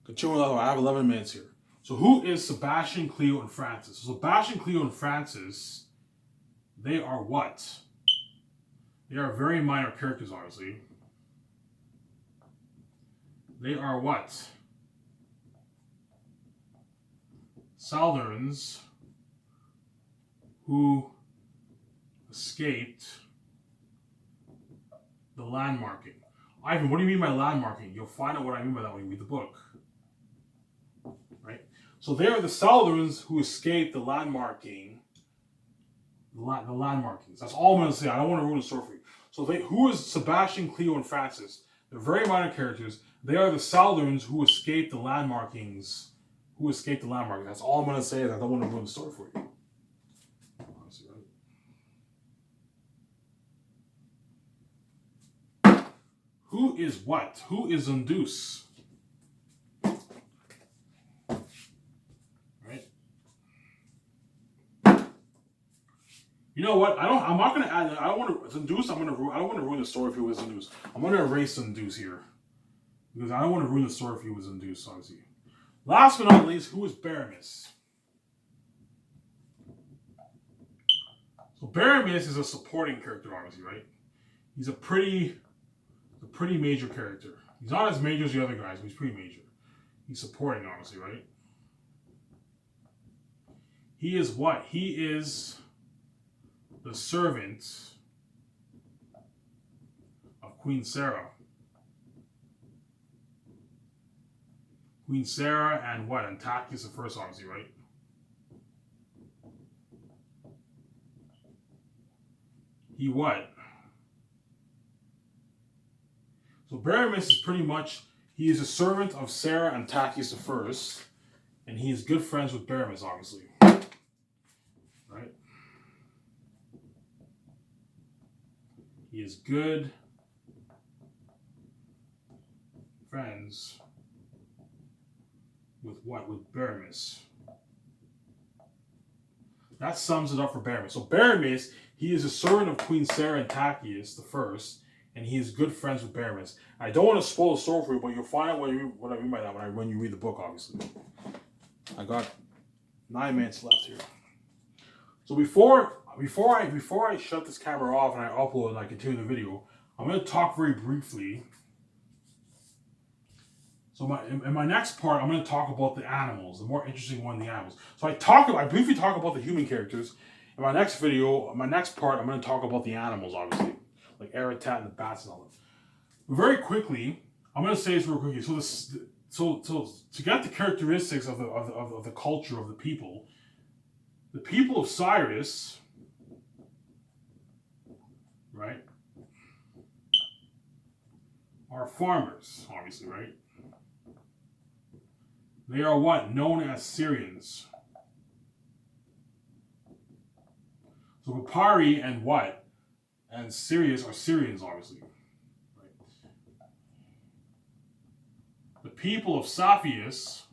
Continuing, I have 11 minutes here. So who is Sebastian, Cleo, and Francis? So Sebastian, Cleo, and Francis, they are what? They are very minor characters, obviously. They are what? Southerns who escaped the landmarking. Ivan, what do you mean by landmarking? You'll find out what I mean by that when you read the book. Right? So they are the Southerns who escaped the landmarking. The landmarkings. That's all I'm going to say. I don't want to ruin the story for you. So who is Sebastian, Cleo, and Francis? They're very minor characters. They are the Southerns who escaped the landmarkings. That's all I'm going to say. Is I don't want to ruin the story for you. Who is what? Who is Undus? Right? You know what? I'm not gonna add. I don't want to Undus. I don't want to ruin the story if it was Undus. I'm gonna erase Undus here because I don't want to ruin the story if it was Undus. Obviously. Last but not least, who is Baramis? So Baramis is a supporting character, obviously, right? He's a pretty major character. He's not as major as the other guys, but he's pretty major. He's supporting, obviously, right? He is what? He is the servant of Queen Sarah. Queen Sarah and what? Antiochus the First, obviously, right? He what? So Baramis is pretty much, he is a servant of Sarah and Antiochus the First, and he is good friends with Baramis, obviously. Right? He is good friends with what? With Baramis. That sums it up for Baramis. So Baramis, he is a servant of Queen Sarah and Antiochus the First, and he is good friends with Baramis. I don't want to spoil the story for you, but you'll find out what I mean by that when you read the book, obviously. I got 9 minutes left here. So before I shut this camera off and I upload and I continue the video, I'm going to talk very briefly. So in my next part, I'm going to talk about the animals, the more interesting one, the animals. So I briefly talk about the human characters. In my next video, my next part, I'm going to talk about the animals, obviously, like Aratat and the bats and all that. But very quickly, I'm going to say this real quickly. So to get the characteristics of the culture of the people of Cyrus, right, are farmers, obviously, right? They are what? Known as Syrians. So Papari and what? And Sirius are Syrians, obviously. Right? The people of Saphius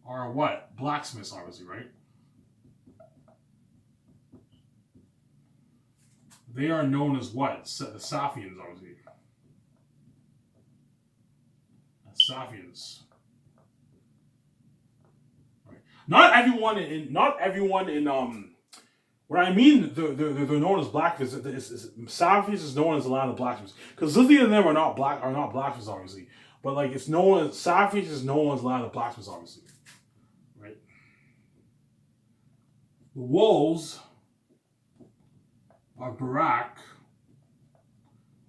are what? Blacksmiths, obviously, right? They are known as what? The Saphians, obviously. Saphians. Right. Not everyone in what I mean they're known as blacksmiths. Saphians is known as the land of blacksmiths because Lithia and them are not blacksmiths, obviously, but like it's known as Saphians is known as the land of blacksmiths, obviously, right? The wolves of Barak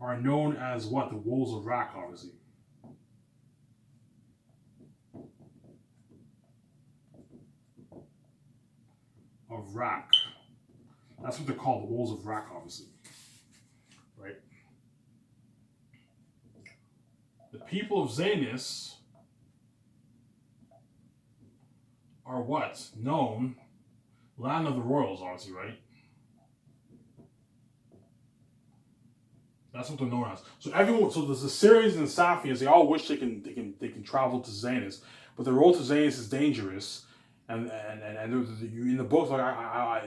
are known as what? The wolves of Rak, obviously. Of Rak. That's what they're called, the wolves of Rak, obviously. Right? The people of Zanus are what? Known. Land of the royals, obviously, right? That's what they're known as. So everyone, so there's the Syrians and the Saphians. They all wish they can travel to Zanus, but the road to Zanus is dangerous. And in the book, like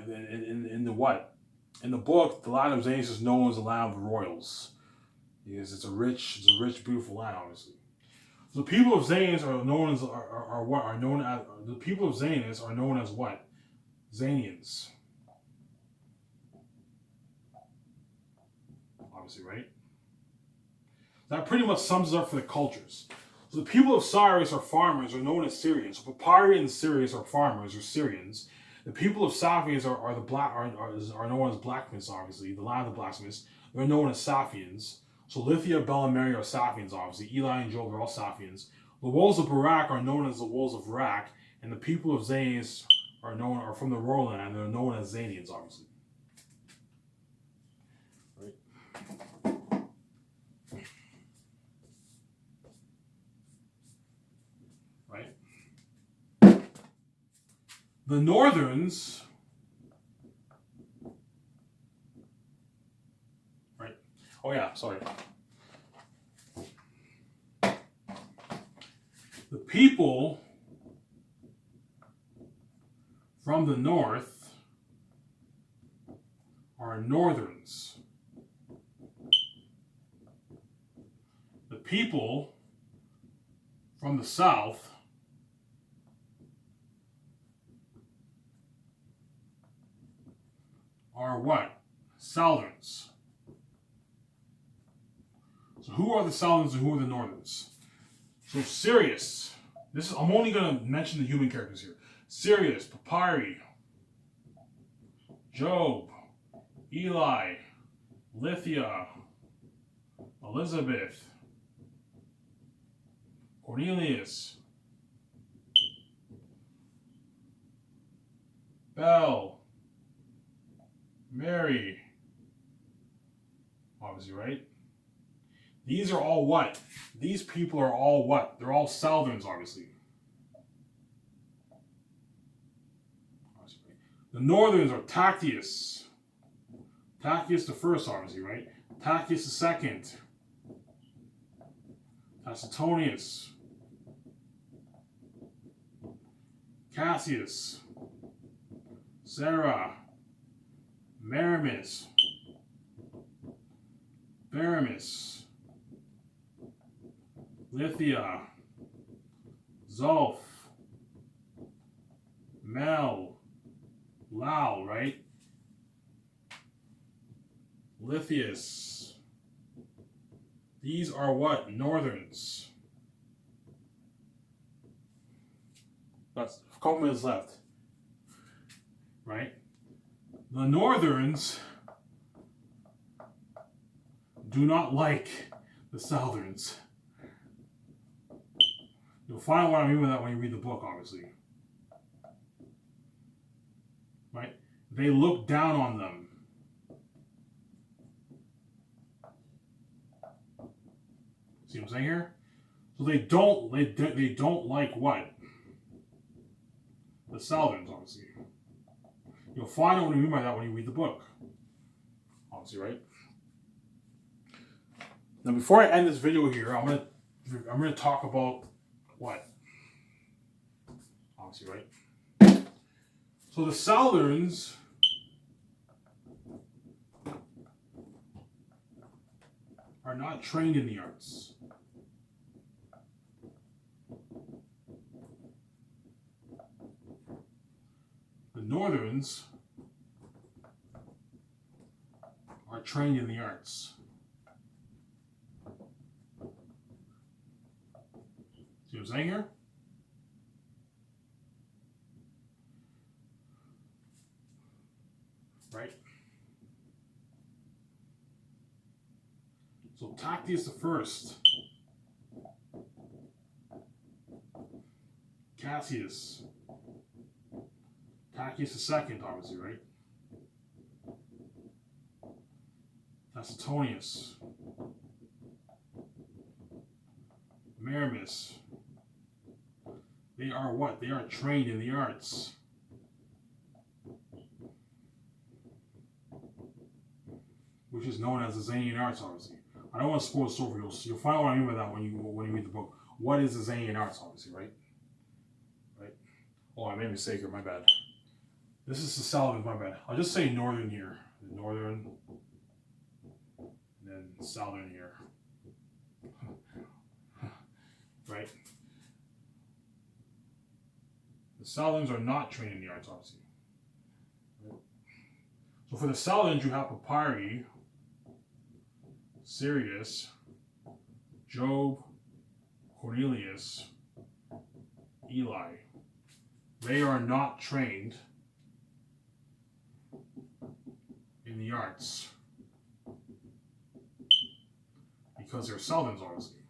in the book, the land of Zanus is known as the land of the royals. Because it's a rich, beautiful land, obviously. So the people of Zanis are known as the people of Zanis are known as what? Zanians. Obviously, right? That pretty much sums it up for the cultures. So the people of Cyrus are farmers, are known as Syrians. So Papyri and Syrians are farmers, or Syrians. The people of Safians are known as blacksmiths, obviously. The land of the blacksmiths. They're known as Safians. So Lithia, Bel, and Mary are Safians, obviously. Eli and Job are all Safians. The wolves of Barak are known as the wolves of Barak, and the people of Zanis are from the royal land, and they're known as Zanians, obviously. Right? The Northerns, right? Oh yeah, sorry. The people from the north are Northerns. The people from the south are what? Southerns. So who are the Southerns and who are the Northerns? So Sirius. I'm only going to mention the human characters here. Sirius, Papyri, Job, Eli, Lithia, Elizabeth, Cornelius, Bell, Mary. Obviously, right? These are all what? These people are all what? They're all Southerns, obviously. The Northerns are Tactius. Tactius the first, obviously, right? Tactius the second. Tacitonius. Cassius. Sarah. Maramis. Baramis. Lithia. Zolf. Mel. Lau, right? Lithius. These are what? Northerns. That's a couple minutes left. Right? The Northerns do not like the Southerns. You'll find out what I mean by that when you read the book, obviously. Right? They look down on them. See what I'm saying here? So they don't like what? The Southerns, obviously. You'll find out what I mean by that when you read the book. Obviously, right? Now, before I end this video here, I'm gonna talk about what? Obviously, right? So the Southerns are not trained in the arts. The Northerns are trained in the arts. See what I'm saying here? Right? So Tactius the first, Cassius, Tactius the second, obviously, right? Tacitonius, Maramis. They are what? They are trained in the arts. Which is known as the Zanian arts, obviously. I don't want to spoil the story. You'll find out what I mean by that when you read the book. What is the Zanian arts, obviously, right? Right? Oh, I made a mistake here. My bad. This is the Southerns. My bad. I'll just say Northern here. Northern, and then Southern here. right? The Saladins are not trained in the arts, obviously. So for the Saladins, you have Papyri, Sirius, Job, Cornelius, Eli. They are not trained in the arts because they're Saladins, obviously.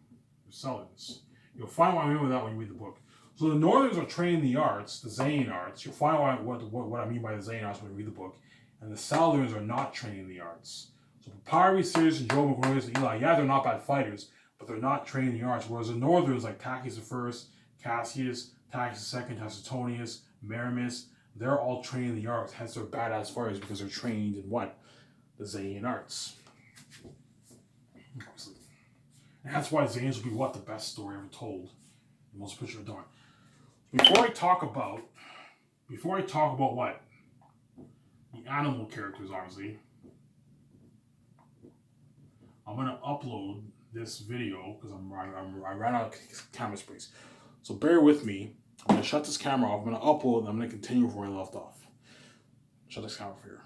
They're Saladins. You'll find what I mean with that when you read the book. So the Northerns are trained in the arts, the Zayn arts. You'll find what I mean by the Zayn arts when you read the book. And the Saladins are not trained in the arts. So Papyri, Sirius, and Job, Cornelius, and Eli, yeah, they're not bad fighters, but they're not trained in the arts. Whereas the Northerns, like Tachys I, Cassius, Tachys II, Tacitonius, Maramis, they're all trained in the arts. Hence, they're badass fighters because they're trained in what? The Zayn arts. And that's why Zayn's will be what? The best story ever told. The most picture of dawn. Before I talk about what? The animal characters, obviously. I'm gonna upload this video because I ran out of camera space. So bear with me. I'm gonna shut this camera off. I'm gonna upload and I'm gonna continue from where I left off. Shut this camera off here.